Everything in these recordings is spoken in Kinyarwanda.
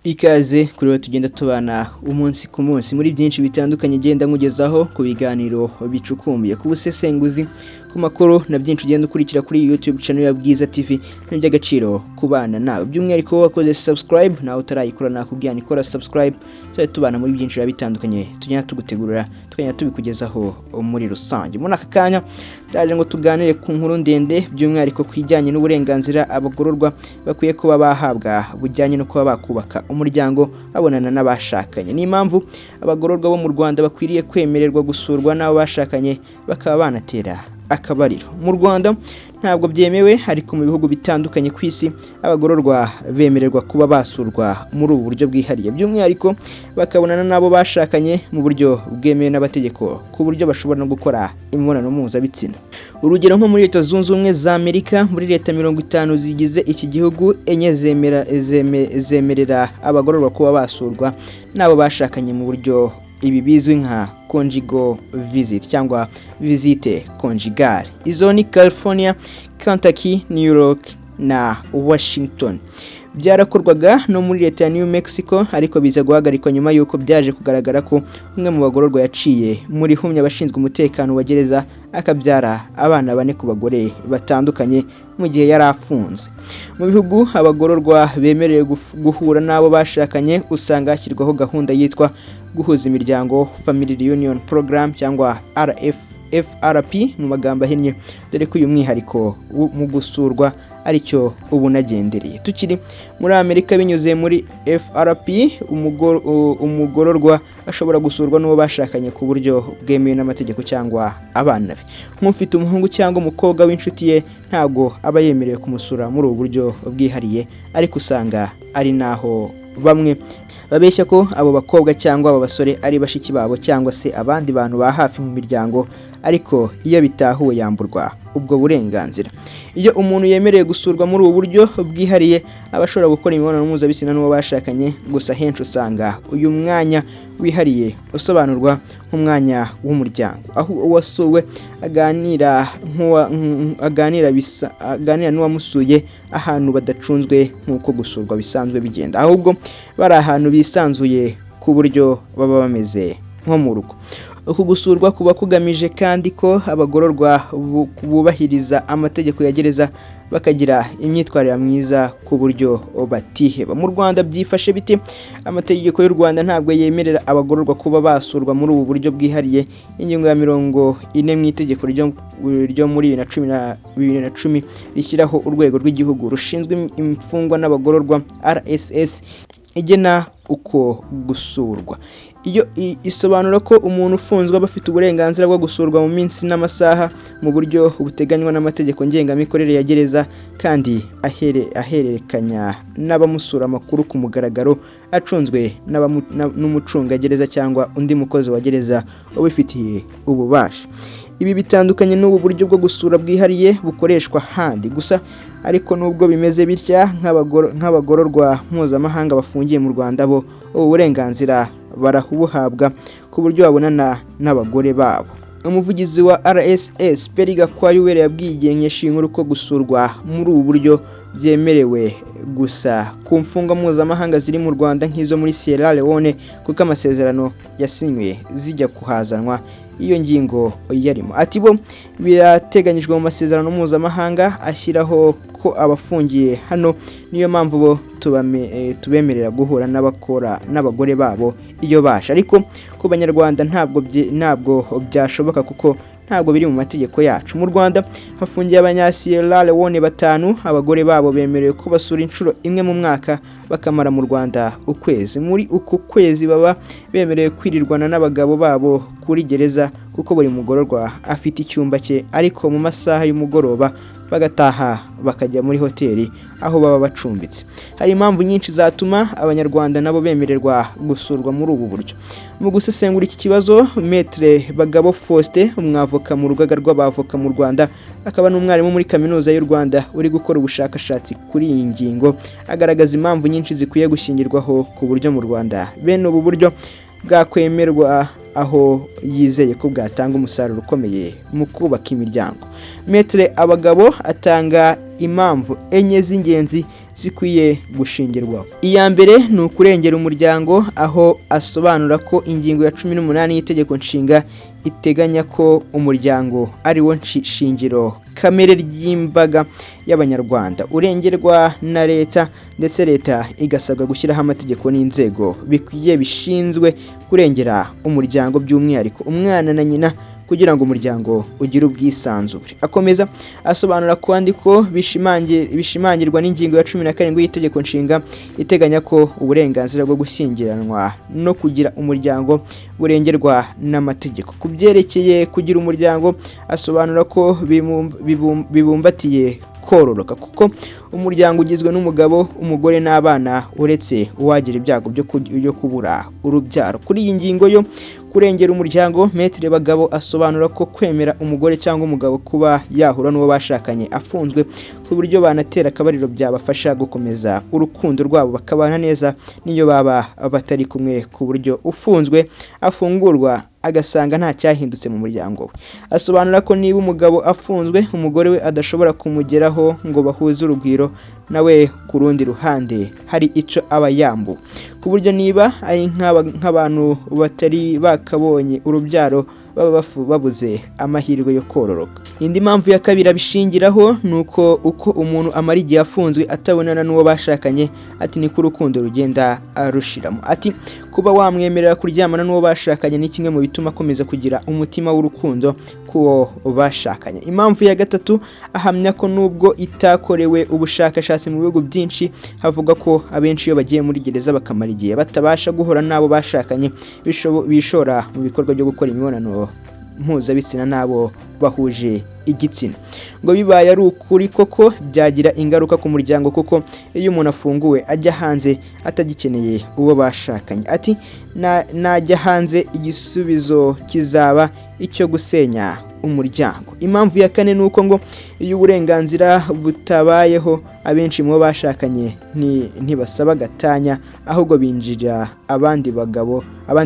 Ikaze kuri we tugenda tubana umunsi ku munsi muri byinshi bitandukanye genda nkugezaho ku biganiro bicukumbuye ku busesenguzi ku makuru na byinshi ugenda ukurikira kuri YouTube channel ya Bwiza TV n'iby'agaciro kubana nawe by'umwihariko wakoze subscribe nawe utarayikora nakubwiye nikora subscribe so tubana muri byinshi bitandukanye tugenda tugutegurira tukanya tubikugezaho muri rusange muri aka kanya ndaje ngo tuganire ku nkuru ndende by'umwihariko kwijyanye n'uburenganzira abagororwa bakwiye kuba bahabwa bujyanye no kuba bakubaka umuryango abonana n'abashakanye ni impamvu abagororwa bo mu Rwanda bakwiriye kwemererwa gusurwa n'abo bashakanye bakaba banatera akabariro mu Rwanda ntabwo byemewe ariko mu bihugu bitandukanye ku isi abagororwa bemererwa kuba basurwa muri ubu buryo bwihariye by'umwihariko bakabonana nabo bashakanye mu buryo bwemewe n'abategeko ku buryo bashobora no gukora imibonano mpuzabitsina urugero nko muri Leta Zunze Ubumwe za Amerika muri leta 50 zigize iki gihugu enye zemerera abagororwa kuba basurwa nabo bashakanye mu buryo ibi bizwi nka conjugal visit cyangwa visite conjugale izo ni California, Kentucky, New York na Washington byarakorwaga no muri leta ya New Mexico ariko biza guhagarikwa nyuma yuko byaje kugaragara ko umwe mu bagororwa yaciye muri humya abashinzwe umutekano wa gereza akabyara abana bane ku bagore batandukanye mu gihe yari afunze mu bihugu abagororwa bemerewe guhura nabo bashakanye usanga hashyirwaho gahunda yitwa guhuza imiryango Family Reunion Program cyangwa FRP mu magambo ahinnye dore ko uyu mwihariko mu gusurwa aricyo ubu nagendereye tukiri muri Amerika binyuze muri FRP umugororwa ashobora gusurwa n'uwo bashakanye ku buryo bwemewe n'amategeko cyangwa abana be nk'ufite umuhungu cyangwa umukobwa w'inshuti ye ntago aba yemerewe kumusura muri ubu buryo bwihariye ariko usanga ari naho bamwe babeshya ko abo bakobwa cyangwa abo basore ari bashiki babo cyangwa se abandi bantu ba hafi mu miryango ariko iyo bitahuwe yamburwa ubwo burenganzira iyo umuntu yemereye gusurwa muri ubu buryo bwihariye abashobora gukora imibonano mpuzabitsina n'uwo bashakanye gusa henshi usanga uyu mwanya wihariye usobanurwa nk'umwanya w'umuryango aho uwasuwe aganira n'uwamusuye ahantu badacunzwe nk'uko gusurwa bisanzwe bigenda ahubwo bari ahantu bisanzuye ku buryo baba bameze nko mu rugo uku gusurwa kuba kugamije kandi ko abagororwa bubahiriza amategeko ya gereza bakagira imyitwarire myiza ku buryo batiheba mu Rwanda byifashe bite amategeko y'u Rwanda ntabwo yemerera abagororwa kuba basurwa muri ubu buryo bwihariye ingingo ya 40 mu itegeko ryo muri 2010 rishyiraho urwego rw'igihugu rushinzwe imfungwa n'abagororwa RSS igena uko gusurwa iyo isobanura ko umuntu ufunzwe bafite uburenganzira bwo gusurwa mu minsi n'amasaha mu buryo buteganywa n'amategeko ngengamikorere ya gereza kandi ahererekanya n'abamusura amakuru ku mugaragaro acunzwe n'umucungagereza cyangwa undi mukozi wa gereza ubifitiye ububasha ibi bitandukanye n'ubu buryo bwo gusura bwihariye bukoreshwa handi gusa ariko nubwo bimeze bitya nk'abagororwa mpuzamahanga bafungiye mu Rwanda bo uburenganzira barahuhabwa ku buryo babonana n'abagore babo umuvugizi wa RSS Periga kwa Yuwere yabwiye inkuru ko gusurwa muri ubu buryo byemerewe gusa ku mfungwa mpuzamahanga ziri mu Rwanda nk'izo muri Sierra Leone kuko amasezerano yasinywe zijya kuhazanwa iyo ngingo yarimo ati bo birateganyijwe mu masezerano mpuzamahanga ashyiraho ko abafungiye hano niyo mpamvu bo tubemerera guhura n'abakora n'abagore babo iyo basha ariko ku banyarwanda ntabwo byashoboka kuko ntabwo biri mu mategeko yacu mu Rwanda hafungiye abanyasiyera Leone 5 abagore babo bemerewe ko basura inshuro imwe mu mwaka bakamara mu Rwanda ukwezi muri uko kwezi baba bemerewe kwirirwana n'abagabo babo kuri gereza kuko buri mugororwa afite icyumba cye ariko mu masaha y'umugoroba bagataha bakajya muri hoteli aho baba bacumbitse. Hari impamvu nyinshi zatuma abanyarwanda nabo bemererwa gusurwa muri ubu buryo. Mu gusesengura iki kibazo, Maître Bagabo Faustin, umwavoka mu rugaga rw'abavoka mu Rwanda, akaba n'umwarimu muri kaminuza y'u Rwanda uri gukora ubushakashatsi kuri iyi ngingo, agaragaza impamvu nyinshi zikwiye gushingirwaho ku buryo mu Rwanda bene ubu buryo bwakwemerwa, aho yizeye ko bwatanga umusaruro ukomeye mu kubaka imiryango. Maître Abagabo atanga impamvu enye z'ingenzi zikwiye gushingirwaho. Iya mbere ni ukurengera umuryango, aho asobanura ko ingingo ya 18 y'itegeko nshinga iteganya ko umuryango ari wo shingiro kamere ry'imbaga y'abanyarwanda, urengerwa na leta, ndetse leta igasabwa gushyiraho amategeko n'inzego bikwiye bishinzwe kurengera umuryango, by'umwihariko umwana na nyina, kugira ngo umuryango ugire ubwisanzure. Akomeza asobanura kandi ko bishimangirwa n'ingingo ya 17 y'itegeko nshinga iteganya ko uburenganzira bwo gushyingiranwa no kugira umuryango burengerwa n'amategeko. Ku byerekeye kugira umuryango, asobanura ko bibumbatiye kororoka, kuko umuryango ugizwe n'umugabo, umugore n'abana, uretse uwagira ibyago byo kubura urubyaro. Kuri iyi ngingo yo kurengera umuryango, Maître Bagabo asobanura ko kwemera umugore cyangwa umugabo kuba yahura n'uwo bashakanye afunzwe ku buryo banatera akabariro byabafasha gukomeza urukundo rwabo bakabana neza niyo baba batari kumwe, ku buryo ufunzwe afungurwa agasanga nta cyahindutse mu muryango we. Asobanura ko niba umugabo afunzwe, umugore we adashobora kumugeraho ngo bahuze urugwiro, nawe ku rundi ruhande hari ico aba yambu, ku buryo niba ari nk'abantu batari bakabonye urubyaro baba babuze amahirwe yo kororoka. Indi mpamvu ya kabiri abishingiraho ni uko umuntu amara igihe afunzwe atabonana n'uwo bashakanye, ati niko urukundo rugenda arushiramo. Ati kuba wamwemerera kuryamana n'uwo bashakanye ni kimwe mu bituma akomeza kugira umutima w'urukundo kuwo bashakanye. Impamvu ya gatatu, ahamya ko nubwo itakorewe ubushakashatsi mu bihugu byinshi, havuga ko abenshi iyo bagiye muri gereza bakamara igihe batabasha guhura n'abo bashakanye, bishora mu bikorwa byo gukora imibonano mpuzabitsina n'abo bahuje igitsina. Ngo bibaye ari ukuri koko byagira ingaruka ku muryango, kuko iyo umuntu afunguwe ajya hanze atagikeneye uwo bashakanye. Ati najya hanze igisubizo kizaba icyo gusenya umuryango. Impamvu ya kane nuko ngo iyo uburenganzira butabayeho, abenshi mu bashakanye ntibasaba gatanya, ahubwo binjira abandi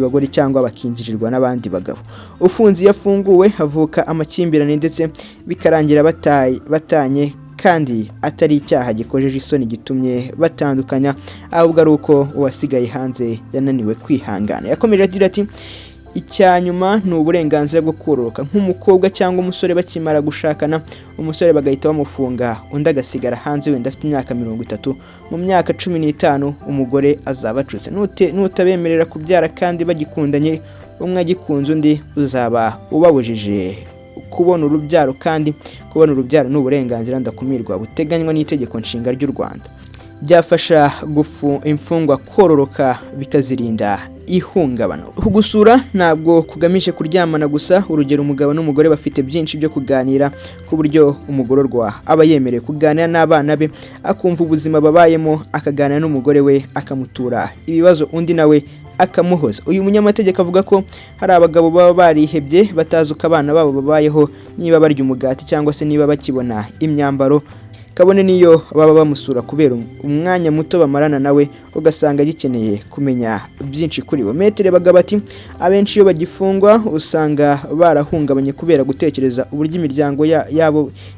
bagore cyangwa bakinjirirwa n'abandi bagabo. Ufunze iyo afunguwe havuka amakimbirane, ndetse bikarangira batanye, kandi atari icyaha gikojeje isoni gitumye batandukanya, ahubwo ari uko uwasigaye hanze yananiwe kwihangana. Yakomeje agira ati icyanyuma ni uburenganzira bwo kororoka. Nk'umukobwa cyangwa umusore bakimara gushakana, umusore bagahita bamufunga, undi agasigara hanze wenda afite imyaka 30, mu myaka 15 umugore azaba acutse. Nutabemerera kubyara kandi bagikundanye, umwe agikunze undi, uzaba ubabujije kubona urubyaro, kandi kubona urubyaro ni uburenganzira ndakumirwa buteganywa n'itegeko nshinga ry'u Rwanda. Byafasha imfungwa kororoka bikazirinda ihungabana. Kugusura ntabwo kugamije kuryamana gusa. Urugero, umugabo n'umugore bafite byinshi byo kuganira, ku buryo umugororwa aba yemerewe kuganira n'abana be, akumva ubuzima babayemo, akaganira n'umugore we, akamutura ibibazo undi nawe akamuhoza. Uyu munyamategeko avuga ko hari abagabo baba barihebye batazi uko abana babo babayeho, niba barya umugati cyangwa se niba bakibona imyambaro, kabone niyo baba bamusura kubera umwanya muto bamarana nawe, ugasanga gikeneye kumenya byinshi kuri bo. Maître Bagabo ati abenshi iyo bagifungwa usanga barahungabanye kubera gutekereza uburyo imiryango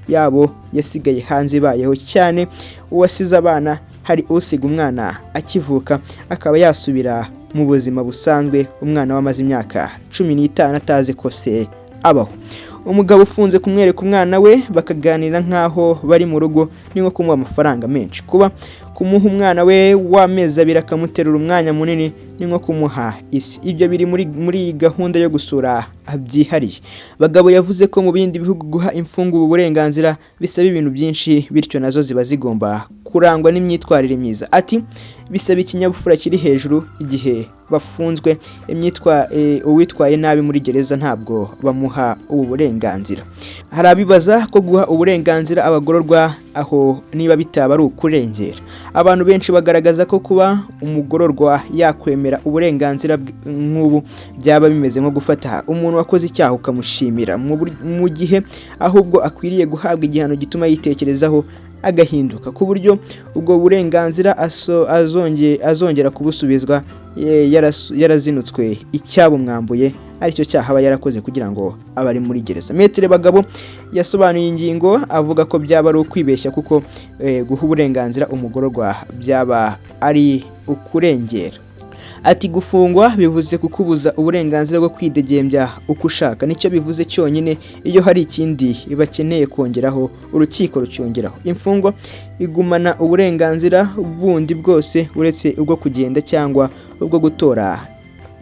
yabo yasigaye hanze bayeho, cyane uwasize abana. Hari usiga umwana akivuka akaba yasubira mu buzima busanzwe, umwana wamaze imyaka 15 atazi ko se abaho. Umugabo ufunze kumwereka umwana we bakaganira nkaho bari mu rugo, ni nko kumuha amafaranga menshi. Kuba kumuha umwana we w'amezi 2 akamuterura umwanya munini, ni nko kumuha isi. Ibyo biri muri gahunda yo gusura byihariye. Bagabo yavuze ko mu bindi bihugu guha imfungwa ubu burenganzira bisaba ibintu byinshi, bityo nazo ziba zigomba kurangwa n'imyitwarire myiza. Ati bisaba ikinyabupfura kiri hejuru igihe bafunzwe, uwitwaye nabi muri gereza ntabwo bamuha ubu burenganzira. Hari abibaza ko guha uburenganzira abagororwa aho niba bitaba ari ukurengera. Abantu benshi bagaragaza ko kuba umugororwa yakwemera uburenganzira nk'ubu byaba bimeze nko gufata umuntu wakoze icyaha ukamushimira, mu gihe ahubwo akwiriye guhabwa igihano gituma yitekerezaho agahinduka, ku buryo ubwo burenganzira azongera kubusubizwa yarazinutswe icyabumwambuye aricyo cyaha aba yarakoze kugira ngo abari muri gereza. Metre Bagabo yasobanuye ingingo avuga ko byaba ari ukwibeshya kuko guha uburenganzira umugororwa byaba ari ukurengera. Ati gufungwa bivuze kukubuza uburenganzira bwo kwidegembya uko ushaka, nicyo bivuze cyonyine. Iyo hari ikindi bakeneye kongeraho urukiko rucyongeraho. Imfungwa igumana uburenganzira bundi bwose uretse ubwo kugenda cyangwa ubwo gutora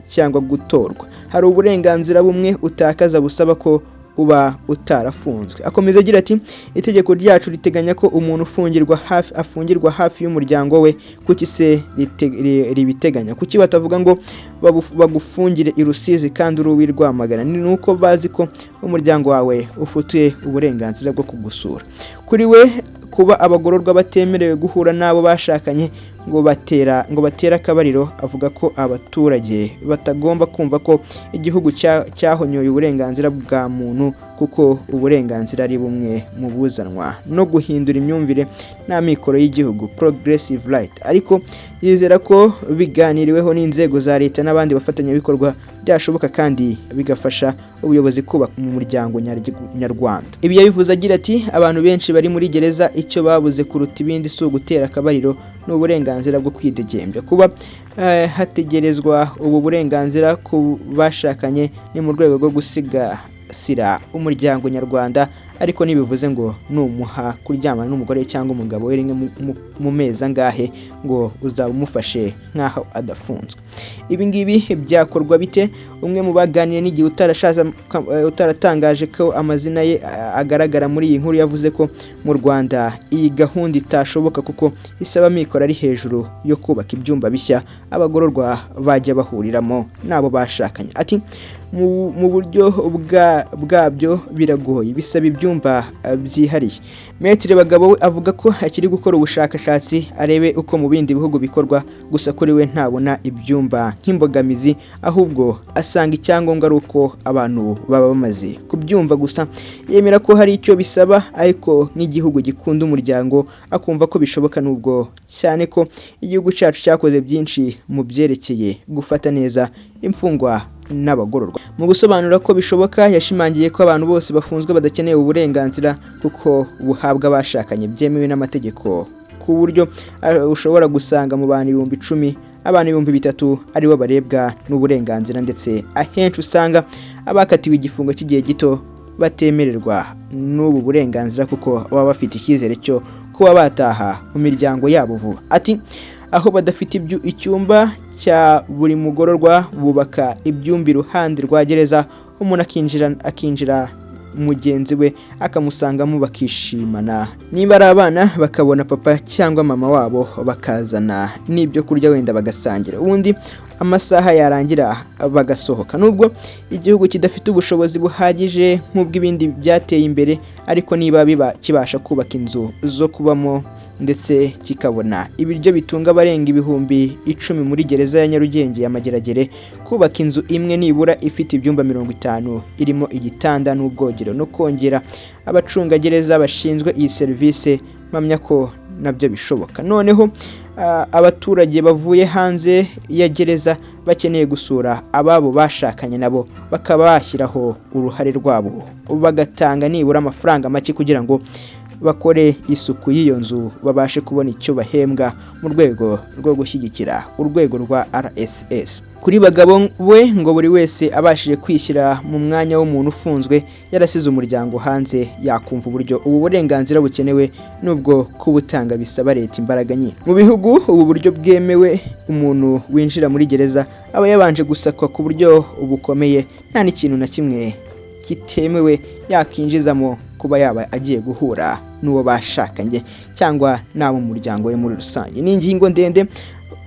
cyangwa gutorwa. Hari uburenganzira bumwe utakaza busaba ko uba utarafunzwe. Akomeza agira ati itegeko ryacu riteganya ko umuntu afungirwa hafi y'umuryango we. Kuki se ribiteganya? Kuki batavuga ngo bagufungire i Rusizi kandi uri uw'i Rwamagana? Ni uko bazi ko umuryango wawe ufutuye uburenganzira bwo kugusura. Kuri we kuba abagororwa batemerewe guhura n'abo bashakanye ngo batera akabariro, avuga ko abaturage batagomba kumva ko igihugu cyahonyoye uburenganzira bwa muntu kuko uburenganzira ari bumwe mu buzanwa no guhindura imyumvire n'amikoro y'igihugu, progressive right. Ariko yizera ko biganiriweho n'inzego za leta n'abandi bafatanyabikorwa byashoboka kandi bigafasha ubuyobozi kubaka mu muryango nyarwanda. Ibi yabivuze agira ati abantu benshi bari muri gereza icyo babuze kuruta ibindi si ugutera akabariro n'uburenganzira bwo kwidegembya. Kuba hategerezwa ubu burenganzira ku bashakanye ni mu rwego rwo gusigasira umuryango nyarwanda, ariko nibivuze ngo numuha kuryamana n'umugore cyangwa umugabo we rimwe mu mezi angahe ngo uzaba umufashe nkaho adafunzwe. Ibi ngibi byakorwa bite? Umwe mu baganiriye n'igihe utaratangaje ko amazina ye agaragara muri iyi nkuru yavuze ko mu Rwanda iyi gahunda itashoboka kuko isaba amikoro ari hejuru yo kubaka ibyumba bishya abagororwa bajya bahuriramo n'abo bashakanye. Ati mu buryo bwabyo biragoye, bisaba ibyumba byihariye. Metre Bagabo avuga ko akiri gukora ubushakashatsi arebe uko mu bindi bihugu bikorwa, gusa kuri we ntabona ibyumba nk'imbogamizi, ahubwo asanga icyangombwa ari uko abantu baba bamaze kubyumva. Gusa yemera ko hari icyo bisaba, ariko nk'igihugu gikunda umuryango akumva ko bishoboka, nubwo cyane ko igihugu cyacu cyakoze byinshi mu byerekeye gufata neza imfungwa n'abagororwa. Mu gusobanura ko bishoboka yashimangiye ko abantu bose bafunzwe badakeneye uburenganzira kuko buhabwa abashakanye byemewe n'amategeko, ku buryo ushobora gusanga mu bantu 10,000 abantu 3,000 aribo barebwa n'uburenganzira, ndetse ahenshi usanga abakatiwe igifungo cy'igihe gito batemererwa n'ubu burenganzira kuko baba bafite icyizere cyo kuba bataha mu miryango yabo vuba. Ati aho badafite icyumba cya buri mugororwa bubaka ibyumba iruhande rwa gereza, umuntu akinjira mugenzi we akamusangamo bakishimana, niba ari abana bakabona papa cyangwa mama wabo bakazana n'ibyo kurya wenda bagasangira, ubundi amasaha yarangira bagasohoka. Nubwo igihugu kidafite ubushobozi buhagije nk'ubw'ibindi byateye imbere, ariko niba kibasha kubaka inzu zo kubamo ndetse kikabona ibiryo bitunga abarenga 10,000 muri gereza ya Nyarugenge ya Mageragere, kubaka inzu imwe nibura ifite ibyumba 50 irimo igitanda n'ubwogero no kongera abacunga gereza bashinzwe iyi serivisi, mpamya ko nabyo bishoboka. Noneho abaturage bavuye hanze ya gereza bakeneye gusura ababo bashakanye nabo bakaba bashyiraho uruhare rwabo, bagatanga nibura amafaranga make kugira ngo bakore isuku y'iyo nzu babashe kubona icyo bahembwa mu rwego rwo gushyigikira urwego rwa RSS. Kuri bagabo we ngo buri wese abashije kwishyira mu mwanya w'umuntu ufunzwe yarasize umuryango hanze yakumva uburyo ubu burenganzira bukenewe nubwo kubutanga bisaba leta imbaraga nyinshi. Mu bihugu ubu buryo bwemewe umuntu winjira muri gereza aba yabanje gusakwa ku buryo bukomeye nta n'ikintu na kimwe kitemewe yakinjizamo kuba yaba agiye guhura n'uwo bashakanye cyangwa n'abo mu muryango we muri rusange. Ni ingingo ndende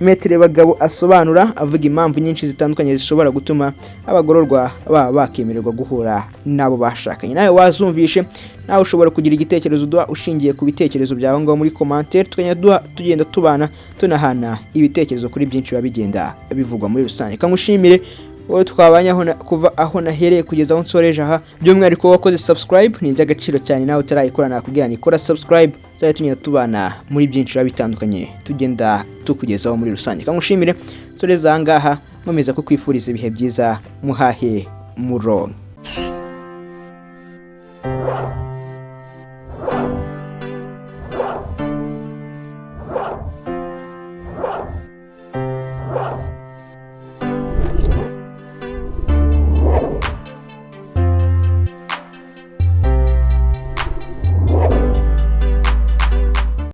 Metre Bagabo asobanura avuga impamvu nyinshi zitandukanye zishobora gutuma abagororwa baba bakemererwa guhura n'abo bashakanye. Nawe wazumvishe, nawe ushobora kugira igitekerezo duha ushingiye ku bitekerezo byawe ngo muri commentaire, tugenda tubana tunahana ibitekerezo kuri byinshi babigenda bivugwa muri rusange. Kamushimire wowe twabanyaho kuva aho nahereye kugeza aho nsoreje aha, by'umwihariko wakoze subscribe ni iby'agaciro cyane. nawe utarayikora nakubwira ni kora subscribe, zajya tugenda tubana muri byinshi bitandukanye tugenda tukugezaho muri rusange. Kamushimire nsoreza aha ngaha, nkomeza kukwifuriza ibihe byiza, muhahe muronke.